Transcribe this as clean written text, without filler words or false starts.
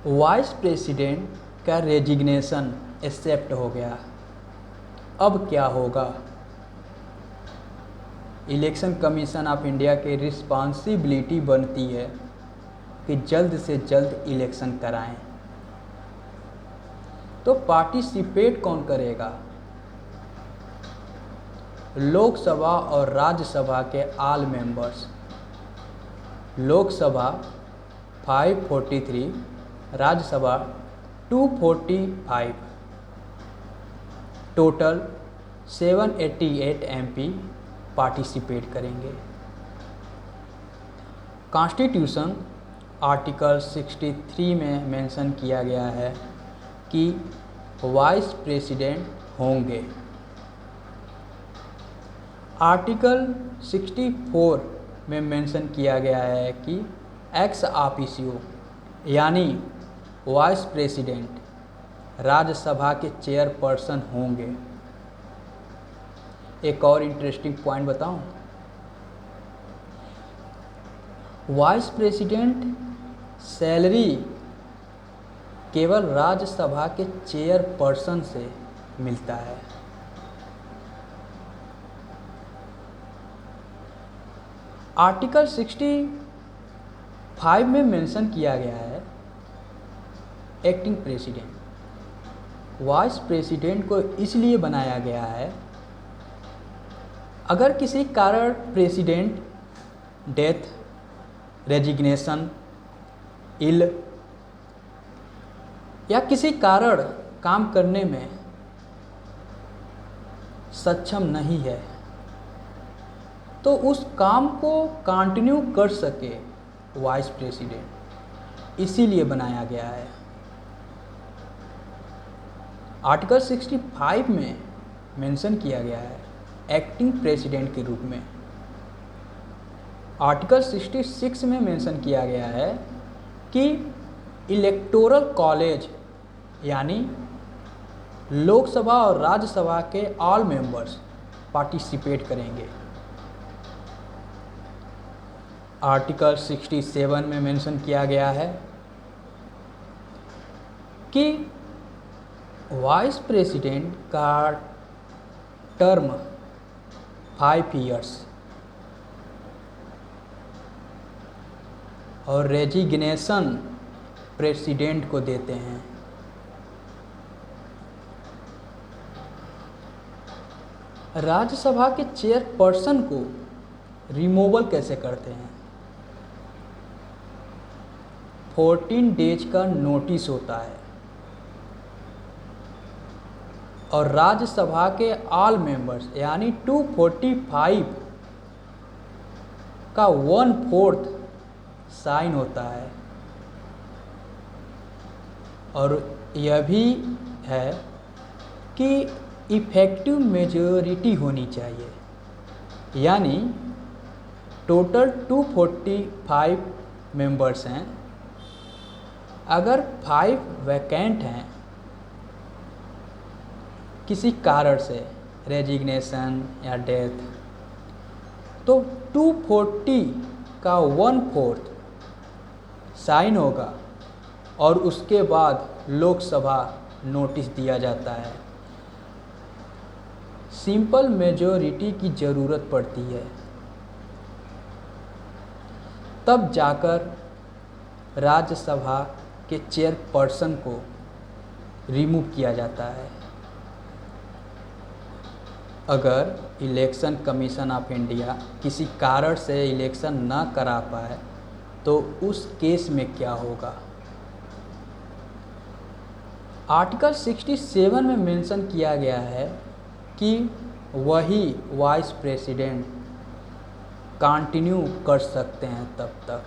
Vice president का resignation accept हो गया। अब क्या होगा? इलेक्शन कमीशन ऑफ इंडिया की रिस्पॉन्सिबिलिटी बनती है कि जल्द से जल्द इलेक्शन कराएं। तो पार्टिसिपेट कौन करेगा? लोकसभा और राज्यसभा के all members. Lok Sabha 543, Rajya Sabha 245, total 788 MP participate करेंगे। कॉन्स्टिट्यूशन आर्टिकल 63 में मेंशन किया गया है कि वाइस प्रेसिडेंट होंगे। आर्टिकल 64 में मेंशन किया गया है कि एक्स ऑफिशियो यानी वाइस प्रेसिडेंट राज्यसभा के चेयरपर्सन होंगे। एक और इंटरेस्टिंग पॉइंट बताऊं, वाइस प्रेसिडेंट सैलरी केवल राज्यसभा के चेयरपर्सन से मिलता है। आर्टिकल 65 में मेंशन किया गया है एक्टिंग प्रेसिडेंट। वाइस प्रेसिडेंट को इसलिए बनाया गया है, अगर किसी कारण प्रेसिडेंट डेथ, रेजिग्नेशन, इल या किसी कारण काम करने में सक्षम नहीं है तो उस काम को कंटिन्यू कर सके वाइस प्रेसिडेंट, इसीलिए बनाया गया है। आर्टिकल 65 में मेंशन किया गया है एक्टिंग प्रेसिडेंट के रूप में। आर्टिकल 66 में मेंशन किया गया है कि इलेक्टोरल कॉलेज यानी लोकसभा और राज्यसभा के ऑल मेंबर्स पार्टिसिपेट करेंगे। आर्टिकल 67 में मेंशन किया गया है कि वाइस प्रेसिडेंट का टर्म 5 ईयर्स और रेजिग्नेशन प्रेसिडेंट को देते हैं। राज्यसभा के चेयरपर्सन को रिमूवल कैसे करते हैं? 14 डेज का नोटिस होता है और राज्यसभा के ऑल मेंबर्स यानी 245 का 1/4 साइन होता है। और यह भी है कि इफेक्टिव मेजॉरिटी होनी चाहिए, यानी टोटल 245 मेंबर्स हैं, अगर 5 वैकेंट हैं किसी कारण से, रेजिग्नेशन या डेथ, तो 240 का 1/4 साइन होगा और उसके बाद लोकसभा नोटिस दिया जाता है। सिंपल मेजॉरिटी की ज़रूरत पड़ती है, तब जाकर राज्यसभा के चेयरपर्सन को रिमूव किया जाता है। अगर इलेक्शन कमीशन ऑफ इंडिया किसी कारण से इलेक्शन न करा पाए तो उस केस में क्या होगा? आर्टिकल 67 में मेंशन किया गया है कि वही वाइस प्रेसिडेंट कंटिन्यू कर सकते हैं तब तक।